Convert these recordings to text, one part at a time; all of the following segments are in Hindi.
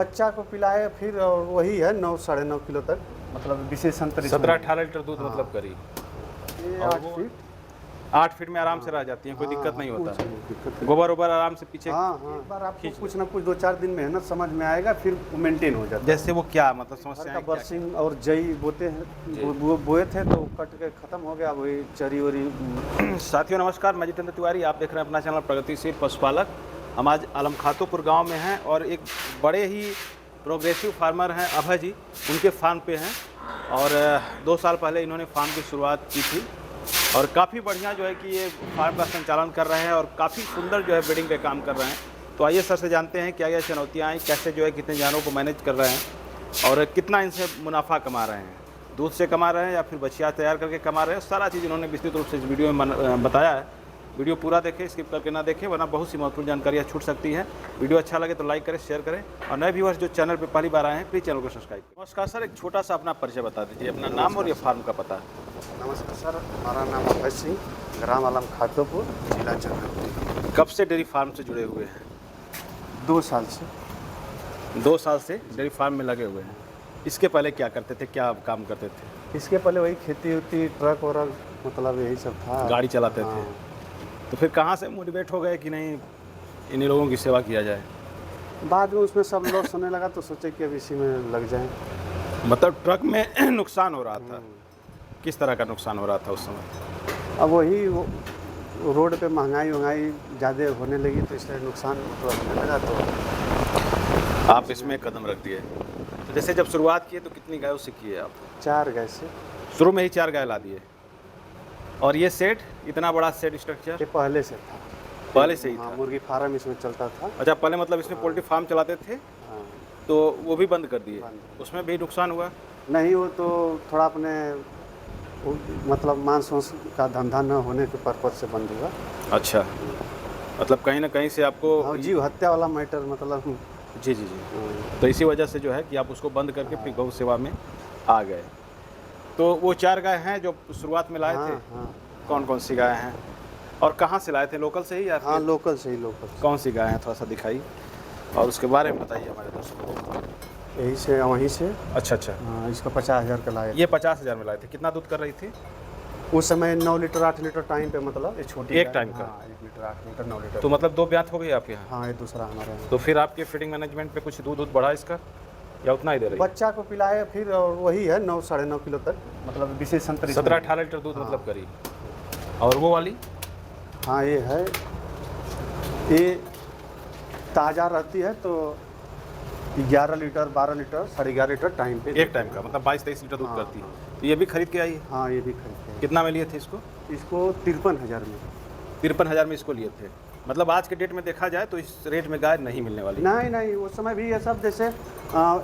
बच्चा को पिलाए फिर और वही है 9 साढ़े 9 किलो तक, मतलब विशेष अंतर 17-18 लीटर दूध हाँ। मतलब करीब। ये और 8 वो फीट 8 फीट में आराम से रह जाती हैं, कोई दिक्कत नहीं होता। कुछ नहीं दिक्कत नहीं। गोबर ओबर आराम से पीछे हाँ हाँ, एक बार आपको खींच कुछ ना कुछ 2-4 दिन मेहनत समझ में आएगा, फिर वो मेंटेन हो जाता है। जैसे वो क्या मतलब घर समस्या का है क्या? बरसिंग और जई बोते जी। हैं, वो बोए थे तो कट के खत्म हो गया, वही चरी वरी। साथियों नमस्कार, मैं जितेंद्र तिवारी, आप देख रहे हैं अपना चैनल प्रगतिशील पशुपालक। हम आज आलम खातोपुर गांव में हैं और एक बड़े ही प्रोग्रेसिव फार्मर हैं अभय जी, उनके फार्म पे हैं। और 2 साल पहले इन्होंने फार्म की शुरुआत की थी और काफ़ी बढ़िया जो है कि ये फार्म का संचालन कर रहे हैं और काफ़ी सुंदर जो है ब्रीडिंग पे काम कर रहे हैं। तो आइए सर से जानते हैं क्या क्या चुनौतियाँ आई, कैसे जो है कितने जानवरों को मैनेज कर रहे हैं और कितना इनसे मुनाफा कमा रहे हैं, दूध से कमा रहे हैं या फिर बछिया तैयार करके कमा रहे हैं। सारा चीज़ इन्होंने विस्तृत रूप से इस वीडियो में बताया है। वीडियो पूरा देखें, स्किप करके ना देखें, वरना बहुत सी महत्वपूर्ण जानकारियाँ छूट सकती हैं। वीडियो अच्छा लगे तो लाइक करें, शेयर करें और नए व्यूअर्स जो चैनल पर पहली बार आए हैं प्लीज़ चैनल को सब्सक्राइब करें। नमस्कार सर, एक छोटा सा अपना परिचय बता दीजिए, अपना नाम और ये फार्म का पता। नमस्कार सर, हमारा नाम अभय सिंह, ग्राम आलम खातोपुर, जिला चंद्रपुर। कब से डेयरी फार्म से जुड़े हुए हैं? 2 साल से। 2 साल से डेयरी फार्म में लगे हुए हैं। इसके पहले क्या करते थे, क्या काम करते थे? इसके पहले वही खेती उती, ट्रक वरक, मतलब यही सब था। गाड़ी चलाते हाँ। थे। तो फिर कहाँ से मोटिवेट हो गए कि नहीं इन्हीं लोगों की सेवा किया जाए? बाद में उसमें सब लोग सुनने लगा तो सोचे कि अब इसी में लग जाएं। मतलब ट्रक में नुकसान हो रहा था, किस तरह का नुकसान हो रहा था उस समय? अब वही रोड पे महंगाई ज़्यादा होने लगी तो इसलिए नुकसान मतलब होने लगा, तो आप इसमें कदम रख दिए। तो जैसे जब शुरुआत किए तो कितनी गायों से किए आप? 4 गाय से। शुरू में ही 4 गाय ला दिए। और ये सेट, इतना बड़ा सेट स्ट्रक्चर ये पहले से था। पहले से ही हाँ, था? मुर्गी फार्म इसमें चलता था। अच्छा, पहले मतलब इसमें पोल्ट्री फार्म चलाते थे हाँ, तो वो भी बंद कर दिए, बंद। उसमें भी नुकसान हुआ? नहीं, वो तो थोड़ा अपने मतलब मांस वांस का धंधा न होने के पर्पज से बंद हुआ। अच्छा, मतलब कहीं ना कहीं से आपको हाँ, जीव हत्या वाला मैटर मतलब। जी जी जी, तो इसी वजह से जो है कि आप उसको बंद करके फिर गौ सेवा में आ गए। तो वो 4 गाय हैं जो शुरुआत में लाए थे? हाँ, कौन कौन सी गाय हैं और कहाँ से लाए थे, लोकल से ही या हाँ, फिर लोकल से ही, लोकल से। कौन सी गाय हैं थोड़ा सा दिखाइए और उसके बारे में बताइए हमारे दर्शकों को। यही से वहीं से। अच्छा अच्छा, हाँ, इसका 50,000 का लाया। ये 50,000 में लाए थे। कितना दूध कर रही थी उस समय 9 लीटर 8 लीटर टाइम पे, मतलब ये छोटी एक गाय। टाइम का? हाँ, 1 लीटर 8 लीटर 9 लीटर। तो मतलब 2 ब्यात हो गई आपके यहाँ? हाँ, ये दूसरा हमारे यहाँ। तो फिर आपके फीडिंग मैनेजमेंट पे कुछ दूध बढ़ा इसका या उतना ही दे रही है? बच्चा को पिलाए फिर और वही है 9 साढ़े 9 किलो तक, मतलब विशेष अंतर। 17-18 लीटर दूध मतलब करीब। और वो वाली? हाँ, ये है, ये ताज़ा रहती है तो 11 लीटर 12 लीटर 11.5 लीटर टाइम पे। एक टाइम का मतलब 22-23 लीटर दूध हाँ, करती है। तो ये भी खरीद के आई है? हाँ, ये भी खरीदते हैं। कितना में लिए थे इसको? इसको 53,000 में। 53,000 में इसको लिए थे। मतलब आज के डेट में देखा जाए तो इस रेट में गाय नहीं मिलने वाली। नहीं, उस समय भी ये सब जैसे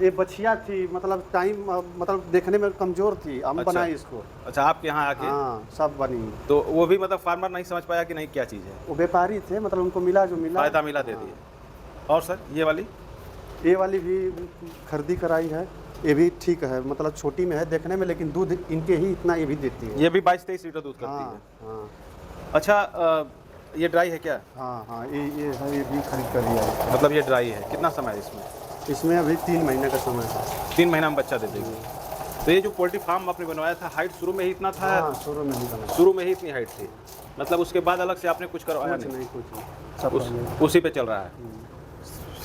ये बछिया थी, मतलब टाइम मतलब देखने में कमज़ोर थी, हम अच्छा। बनाए इसको। अच्छा, आपके यहाँ आके? हाँ, सब बनी। तो वो भी मतलब फार्मर नहीं समझ पाया कि नहीं क्या चीज़ है, वो व्यापारी थे, मतलब उनको मिला जो मिला, फ़ायदा मिला दे दिए। और सर ये वाली? ये वाली भी खरीदी कराई है। ये भी ठीक है, मतलब छोटी में है देखने में, लेकिन दूध इनके ही इतना ये भी देती है। ये भी 22-23 लीटर दूध करती हाँ, है। हाँ, अच्छा, ये ड्राई है क्या? हाँ, ये है, ये भी खरीद कर लिया है। मतलब ये ड्राई है। कितना समय है इसमें? इसमें अभी 3 महीने का समय है। 3 महीना में बच्चा दे देगी। तो ये जो पोल्ट्री फार्म आपने बनवाया था, हाइट शुरू में ही इतना था? हाँ, शुरू में नहीं बना। शुरू में ही इतनी हाइट थी, मतलब उसके बाद अलग से आपने कुछ करवाया कुछ नहीं? नहीं, कुछ नहीं, सब पहले। उसी पे चल रहा है।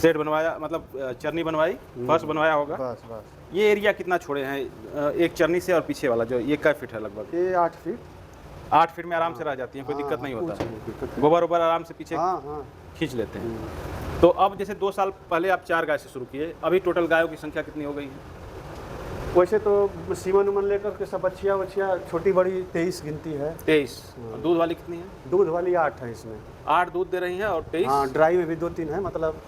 सेट बनवाया, मतलब चरनी बनवाई, फर्श बनवाया होगा। बस। ये एरिया कितना छोड़े हैं एक चरनी से और पीछे वाला जो ये क्या फीट है लगभग? ये 8 फीट। 8 फीट में आराम से रह जाती हैं, कोई दिक्कत नहीं होता? कुछ नहीं, दिक्कत नहीं। गोबर ओबर आराम से पीछे हाँ। खींच लेते हैं। तो अब जैसे 2 साल पहले आप 4 गाय से शुरू किए, अभी टोटल गायों की संख्या कितनी हो गई है? वैसे तो सीमन उमन लेकर के सब बछिया छोटी बड़ी 23 गिनती है। 23। और दूध वाली कितनी है? दूध वाली 8 है इसमें। 8 दूध दे रही हैं और 23? हाँ, ड्राई में भी 2-3 है, मतलब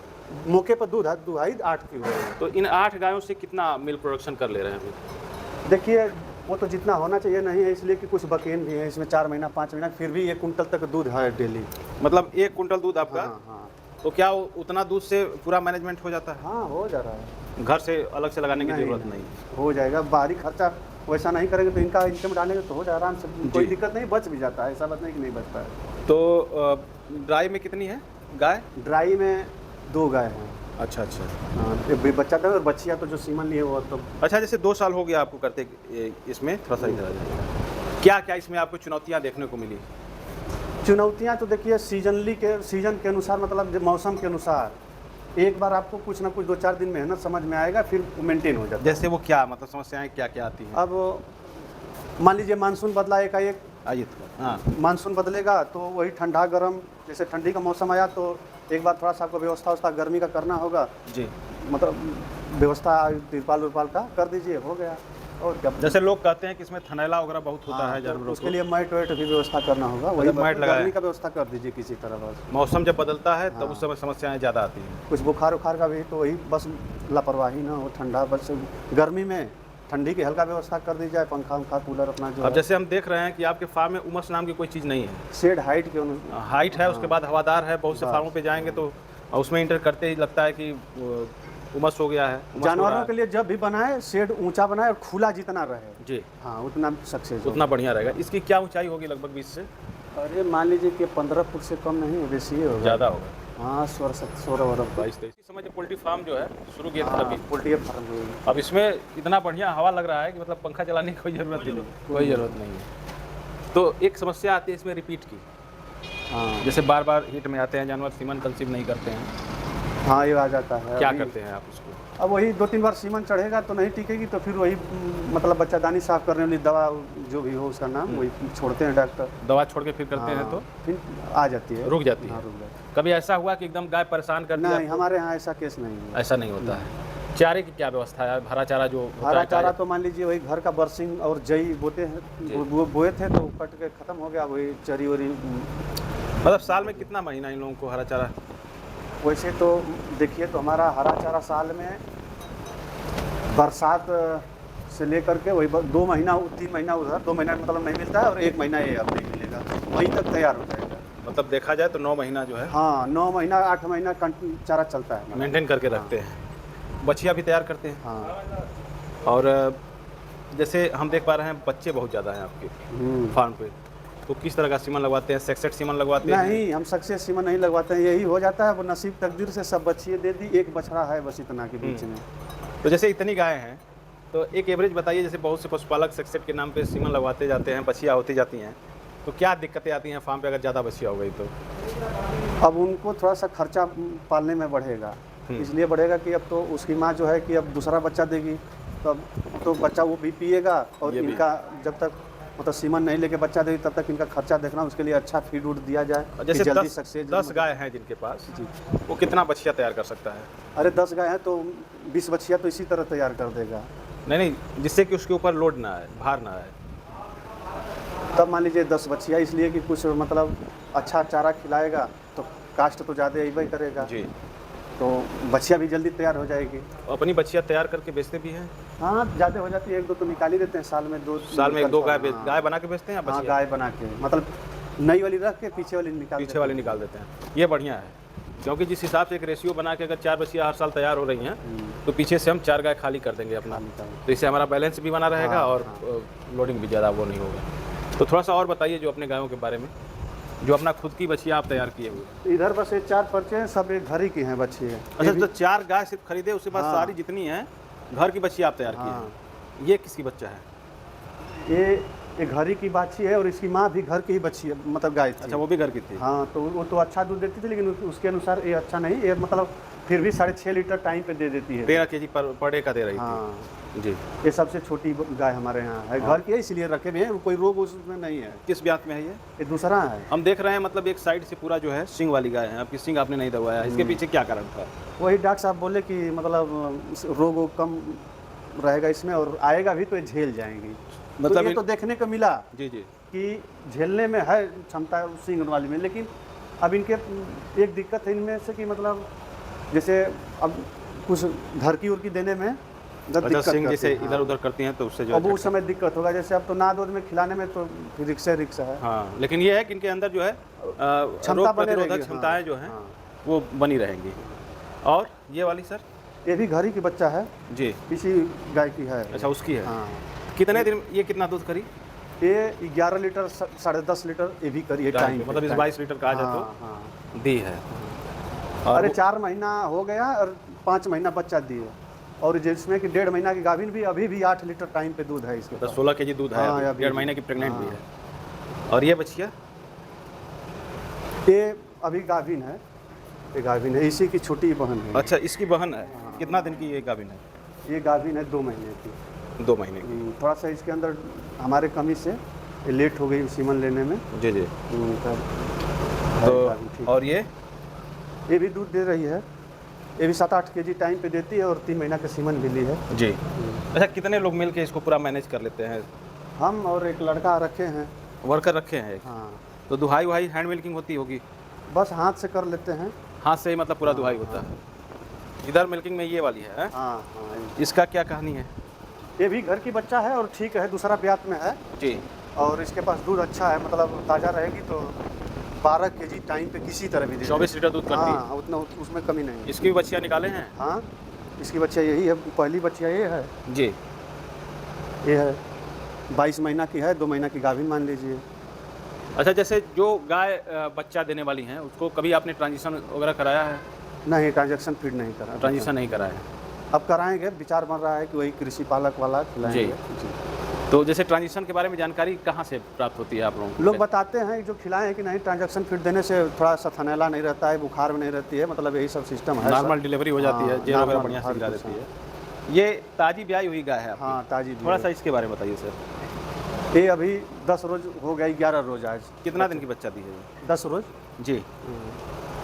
मौके पर दूध है, दुहाई 8 की हुई है। तो इन 8 गायों से कितना मिल्क प्रोडक्शन कर ले रहे हैं अभी? देखिए, वो तो जितना होना चाहिए नहीं है, इसलिए कि कुछ बकेन भी है इसमें, 4 महीना 5 महीना, फिर भी 1 कुंटल तक दूध है डेली। मतलब 1 कुंटल दूध आपका? हाँ। तो क्या उतना दूध से पूरा मैनेजमेंट हो जाता है? हाँ, हो जा रहा है। घर से अलग से लगाने की जरूरत नहीं? हो जाएगा, बाहरी खर्चा वैसा नहीं करेंगे तो इनका इनकम डालेंगे तो हो जाए आराम से, कोई दिक्कत नहीं, बच भी जाता है, ऐसा बात नहीं कि नहीं बचता है। तो ड्राई में कितनी है गाय? ड्राई में 2 गाय हैं। अच्छा अच्छा। हाँ, ये बच्चा था और बच्चियाँ तो जो सीमन लिए वो तो अच्छा, जैसे 2 साल हो गया आपको करते इसमें, थोड़ा सा इधर आ जाइए। क्या क्या इसमें आपको चुनौतियाँ देखने को मिली? चुनौतियाँ तो देखिए सीजन के अनुसार, मतलब जो मौसम के अनुसार एक बार आपको कुछ ना कुछ 2-4 दिन मेहनत समझ में आएगा, फिर मेंटेन हो जाता है। जैसे वो क्या मतलब समस्याएँ क्या क्या आती हैं? अब मान लीजिए मानसून बदला एकाएक, आइए थोड़ा। हाँ मानसून बदलेगा तो वही ठंडा गर्म, जैसे ठंडी का मौसम आया तो एक बार थोड़ा सा आपको व्यवस्था गर्मी का करना होगा, जी। मतलब व्यवस्था तिरपाल उरपाल का कर दीजिए, हो गया। और क्या, जैसे लोग कहते हैं कि इसमें थनैला वगैरह बहुत होता है तो जानवरों उसके को, लिए मैट वैट भी व्यवस्था करना होगा, वही मैट लगाए। गर्मी का व्यवस्था कर दीजिए किसी तरह बस। मौसम जब बदलता है तब हाँ। उस समय समस्याएं ज़्यादा आती हैं। कुछ बुखार उखार का भी तो वही बस लापरवाही ना हो, ठंडा बस गर्मी में ठंडी की हल्का व्यवस्था कर दी जाए, पंखा उंखा कूलर अपना जो अब है। जैसे हम देख रहे हैं कि आपके फार्म में उमस नाम की कोई चीज़ नहीं है। शेड हाइट के अनुसार हाइट है, उसके बाद हवादार है। बहुत से बस। फार्मों पे जाएंगे तो उसमें इंटर करते ही लगता है कि उमस हो गया है, उमस हो रहा जानवरों है। के लिए जब भी बनाए शेड ऊंचा बनाए और खुला जितना रहे, जी, हाँ उतना सक्सेस उतना बढ़िया रहेगा। इसकी क्या ऊंचाई होगी लगभग 20 से अरे मान लीजिए कि 15 फुट से कम नहीं, बेसी ही होगा। ज़्यादा होगा? हाँ 16 22-23 इस समय जो पोल्ट्री फार्म जो है शुरू किया था अभी, पोल्ट्री फार्म हुई। अब इसमें इतना बढ़िया हवा लग रहा है कि मतलब पंखा चलाने की कोई ज़रूरत ही नहीं, कोई ज़रूरत नहीं है। तो एक समस्या आती है इसमें रिपीट की, हाँ जैसे बार बार हीट में आते हैं जानवर, सीमन कंसीव नहीं करते हैं, हाँ ये आ जाता है। क्या अभी- करते हैं आप उसको? अब वही 2-3 बार सीमन चढ़ेगा तो नहीं टिकेगी, तो फिर वही मतलब बच्चादानी साफ करने वाली दवा जो भी हो उसका नाम वही छोड़ते हैं डॉक्टर। दवा छोड़ के फिर करते हैं तो हाँ, फिर आ जाती है, रुक जाती हाँ है। रुक जाती कभी ऐसा हुआ कि एकदम गाय परेशान कर है। दिया? नहीं हमारे यहाँ ऐसा केस नहीं है। ऐसा नहीं होता है। चारे की क्या व्यवस्था है? हरा चारा जो होता हरा है, चारा तो मान लीजिए वही घर का बरसिंग और जई बोते हैं, वो बोए थे तो कट के खत्म हो गया, वही चरी वरी। मतलब साल में कितना महीना इन लोगों को हरा चारा? वैसे तो देखिए तो हमारा हरा चारा साल में बरसात से लेकर के वही 2 महीना 3 महीना उधर, 2 महीना मतलब नहीं मिलता है और 1 महीना ये अब नहीं मिलेगा, वहीं तक तैयार हो जाएगा। मतलब देखा जाए तो 9 महीना जो है हाँ 9 महीना 8 महीना चारा चलता है हमारा। मेंटेन करके रखते हैं। बछिया भी तैयार करते हैं। हाँ और जैसे हम देख पा रहे हैं बच्चे बहुत ज़्यादा हैं आपके फार्म पे, तो किस तरह का सीमन लगवाते हैं? सेक्सेट सीमन लगवाते हैं? नहीं, हम सक्सेस सीमन नहीं लगवाते हैं, यही हो जाता है वो नसीब तकदीर से, सब बच्चिए दे दी, एक बछड़ा है बस इतना के बीच में। तो जैसे इतनी गायें हैं तो एक एवरेज बताइए, जैसे बहुत से पशुपालक सेक्सेट के नाम पे सीमन लगवाते जाते हैं, बछिया होती जाती हैं, तो क्या दिक्कतें आती हैं फार्म पे अगर ज़्यादा बछिया हो गई तो? अब उनको थोड़ा सा खर्चा पालने में बढ़ेगा, इसलिए बढ़ेगा कि अब तो उसकी माँ जो है कि अब दूसरा बच्चा देगी, तब तो बच्चा वो भी पिएगा, और ये भी। इनका जब तक मतलब सीमन नहीं लेके बच्चा देगी तब तक इनका खर्चा देखना, उसके लिए अच्छा फीड उड दिया जाए। और जैसे कि जल्दी 10 सक्सेस 10 गाय हैं जिनके पास, जी। वो कितना बछिया तैयार कर सकता है? अरे 10 गाय हैं तो 20 बच्चियाँ तो इसी तरह तैयार कर देगा। नहीं, जिससे कि उसके ऊपर लोड ना आए, भार ना आए। तब मान लीजिए 10 बच्चियाँ, इसलिए कि कुछ मतलब अच्छा चारा खिलाएगा तो कास्ट तो ज़्यादा अइबे करेगा जी। तो बच्चियाँ भी जल्दी तैयार हो जाएगी। अपनी बच्चियाँ तैयार करके बेचते भी हैं? हाँ ज़्यादा हो जाती है, 1-2 तो निकाल ही देते हैं साल में, 2 साल में 1-2 गाय हाँ। गाय बना के बेचते हैं या हाँ बछिया? गाय बना के, मतलब नई वाली रख के पीछे वाली निकाल पीछे वाले निकाल देते हैं। ये बढ़िया है, क्योंकि जिस हिसाब से एक रेशियो बना के अगर 4 बछिया हर साल तैयार हो रही हैं तो पीछे से हम 4 गाय खाली कर देंगे अपना, तो इससे हमारा बैलेंस भी बना रहेगा हाँ, और लोडिंग भी ज़्यादा वो नहीं होगा। तो थोड़ा सा और बताइए जो अपने गायों के बारे में, जो अपना खुद की बछिया आप तैयार किए हुए। इधर बस ये 4 पर्चे हैं, सब एक घर ही की हैं बच्चे। अच्छा, तो 4 गाय सिर्फ खरीदे, उसके बाद हाँ। सारी जितनी हैं घर की बछिया आप तैयार किए हाँ। हैं। ये किसकी बच्चा है? ये घर ही की बाछी है और इसकी माँ भी घर की ही बच्ची है, मतलब गाय थी। अच्छा, वो भी घर की थी। हाँ तो वो तो अच्छा दूध देती थी, लेकिन उसके अनुसार ये अच्छा नहीं, ये मतलब फिर भी 6.5 लीटर टाइम पे दे देती है। 13 kg पर डे का दे रही हाँ थी। जी। ये सबसे छोटी गाय हमारे यहाँ है, घर की है इसलिए रखे हुए हैं, कोई रोग उसमें नहीं है। किस ब्यात में है ये? ये दूसरा है। हम देख रहे हैं मतलब एक साइड से पूरा जो है सिंग वाली गाय है, आपकी सिंग आपने नहीं दबाया, इसके पीछे क्या कारण था? वही डॉक्टर साहब बोले कि मतलब रोग वोग कम रहेगा इसमें और आएगा भी तो ये झेल जाएंगी। मतलब तो ये तो देखने को मिला जी जी कि झेलने में है क्षमता सिंग वाली में, लेकिन अब इनके एक दिक्कत है इनमें से कि मतलब जैसे अब कुछ धरकी उर्की देने में अच्छा, सिंग जैसे इधर उधर करती हैं तो उससे जो अब उस समय दिक्कत होगा, जैसे अब तो नाद वाद में खिलाने में तो फिर रिक्शा है। हाँ, लेकिन ये है कि इनके अंदर जो है रोग प्रतिरोधक क्षमताएं जो हैं वो बनी रहेंगी। और ये वाली सर? ये भी घर ही की बच्चा है जी, इसी गाय की है। अच्छा उसकी है। हाँ कितने दिन ये कितना दूध करी? ये 11 लीटर 10.5 लीटर ये भी करिए टाइम पे, मतलब इस 22 लीटर का आ जाए हाँ, तो हाँ। दी है। अरे 4 महीना हो गया और 5 महीना बच्चा दिए, और जिसमें कि 1.5 महीना की गाभिन भी, अभी भी 8 लीटर टाइम पे दूध है इसके पास। 16 केजी दूध है, हाँ, अभी 1.5 महीने की प्रेग्नेंट भी है। और ये बच्चिया ये अभी गाभिन है, ये गाभिन है, इसी की छोटी बहन है। अच्छा, इसकी बहन है। कितना दिन की ये गाभिन है? ये गाभिन है 2 महीने की। 2 महीने की। थोड़ा सा इसके अंदर हमारे कमी से ये लेट हो गई सीमन लेने में। जी जी। तो और ये भी दूध दे रही है, ये भी 7-8 केजी टाइम पे देती है, और 3 महीना का सीमन भी ली है जी। अच्छा, कितने लोग मिल के इसको पूरा मैनेज कर लेते हैं? हम और एक लड़का रखे हैं, वर्कर रखे हैं एक। हाँ। तो दुहाई वहाई हैंड मिल्किंग होती होगी? बस हाथ से कर लेते हैं। हाथ से ही मतलब पूरा दुहाई होता है। इधर मिल्किंग में ये वाली है। हाँ हाँ, इसका क्या कहानी है? ये भी घर की बच्चा है और ठीक है, दूसरा ब्यात में है जी। और इसके पास दूध अच्छा है, मतलब ताज़ा रहेगी तो 12 केजी टाइम पे किसी तरह भी दे 24 लीटर दूध करती है। हाँ, उतना उसमें कमी नहीं है। इसकी भी बच्चियाँ निकाले हैं? हाँ, इसकी बच्चा यही है, पहली बच्चा ये है जी। ये है 22 महीना की है, 2 महीना की गाभिन मान लीजिए। अच्छा, जैसे जो गाय बच्चा देने वाली हैं उसको कभी आपने ट्रांजिशन वगैरह कराया है? नहीं, ट्रांजैक्शन फीड नहीं करा। ट्रांजिशन नहीं कराया है। अब कराएंगे, विचार बन रहा है कि वही कृषि पालक वाला खिलाएंगे। जी। तो जैसे ट्रांजिशन के बारे में जानकारी कहाँ से प्राप्त होती है आप लोगों को? लोग बताते हैं जो खिलाएं हैं कि नहीं, ट्रांजैक्शन फीड देने से थोड़ा सा थनैला नहीं रहता है, बुखार में नहीं रहती है, मतलब यही सब सिस्टम है। नॉर्मल डिलीवरी हो जाती है, हाँ, जेल वगैरह नॉर्मल बढ़िया से हर गिरा कुछ, देती है। ये ताजी ब्याई हुई गाय है आपकी? हाँ, ताजी थोड़ा सा इसके बारे में बताइए सर। ये अभी 10 रोज हो गई, 11 रोज आज। कितना दिन की बच्चा दी है? 10 रोज। जी।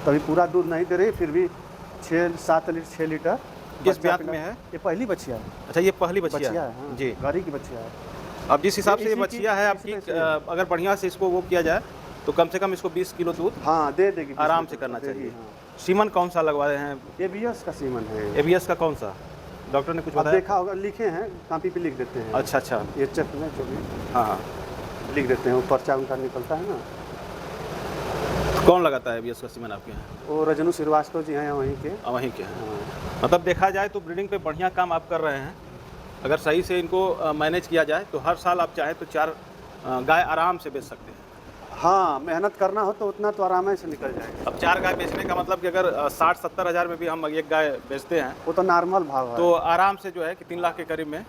तभी पूरा दूध नहीं दे रही, फिर भी 6 लीटर। किस ब्यात में है? ये पहली बच्चिया है। अच्छा, ये पहली बच्चिया बच्चिया है। है, हाँ, जी। गाड़ी की बच्चिया है। अब जिस हिसाब से ये इसी की- बच्चिया है इसी आपकी, में से- अगर बढ़िया से इसको वो किया जाए तो कम से कम इसको 20 किलो दूध हाँ, दे देगी, आराम से करना देगी, चाहिए। हाँ। सीमन कौन सा लगवाए हैं? ABS का सीमन है। एबीएस का कौन सा? डॉक्टर ने कुछ अब बताया? देखा होगा, लिखे हैं, कॉपी पे लिख देते हैं। अच्छा अच्छा। ये चेक में जो भी हाँ हाँ। लिख देते हैं, वो पर्चा उनका निकलता है ना। कौन लगाता है एबीएस का सीमन आपके यहाँ? वो रजनू श्रीवास्तव जी हैं वहीं के। वहीं के हैं। हाँ। मतलब देखा जाए तो ब्रीडिंग पे बढ़िया काम आप कर रहे हैं। अगर सही से इनको मैनेज किया जाए तो हर साल आप चाहें तो 4 गाय आराम से बेच सकते हैं। हाँ, मेहनत करना हो तो उतना तो आराम से निकल जाएगा। अब 4 गाय बेचने का मतलब कि अगर 60-70 हज़ार में भी हम एक गाय बेचते हैं वो तो नॉर्मल भाव है। तो आराम से जो है कि 3 लाख के करीब में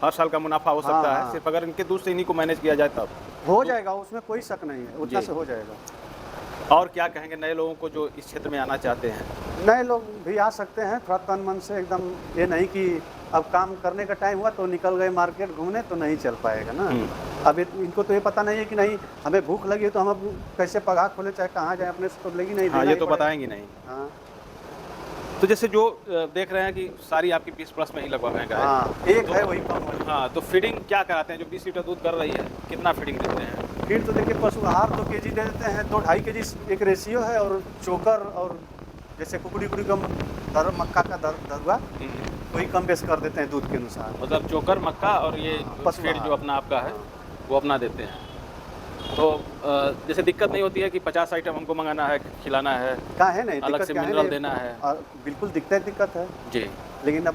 हर साल का मुनाफा हो सकता हाँ। है, सिर्फ अगर इनके दूध से इन्हीं को मैनेज किया जाए तब। हो जाएगा, उसमें कोई शक नहीं है, उतना जी। से हो जाएगा। और क्या कहेंगे नए लोगों को जो इस क्षेत्र में आना चाहते हैं? नए लोग भी आ सकते हैं, थोड़ा तन मन से, एकदम ये नहीं कि अब काम करने का टाइम हुआ तो निकल गए मार्केट घूमने, तो नहीं चल पाएगा ना। अब इनको तो ये पता नहीं है कि नहीं हमें भूख लगी है तो हम अब कैसे पगार खोले, चाहे कहाँ जाए, अपने से तो लेगी नहीं। हाँ, देना ये ही तो पड़ेगा। बताएंगे नहीं। हाँ तो जैसे जो देख रहे हैं कि सारी आपकी 20 प्लस में ही लगभग है गाय। हाँ, एक है वही कम है। हाँ, तो फीडिंग क्या कराते हैं? जो 20 लीटर दूध कर रही है, कितना फीडिंग देते हैं? फिर तो देखिए, पशु आहार 2 केजी दे देते हैं, 2-2.5 केजी एक रेशियो है, और चोकर और जैसे कुकड़ी कम दर मक्का का दरुआ वही कम बेस कर देते हैं दूध के अनुसार। मतलब चोकर, मक्का और ये पशु फीड आहार। जो अपना आपका है वो अपना देते हैं। तो जैसे दिक्कत नहीं होती है कि 50 आइटम हमको मंगाना है, खिलाना है, क्या है नहीं, अलग दिक्कत से क्या है मिनरल नहीं, देना है? और बिल्कुल दिक्कत है, जी। लेकिन अब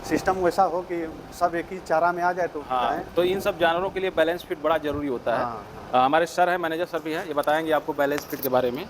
सिस्टम वैसा हो कि सब एक ही चारा में आ जाए तो हाँ, खाएं। तो इन सब जानवरों के लिए बैलेंस फीड बड़ा जरूरी होता है। हाँ, हमारे सर हैं, मैनेजर सर भी हैं, ये बताएंगे आपको बैलेंस फीड के बारे में।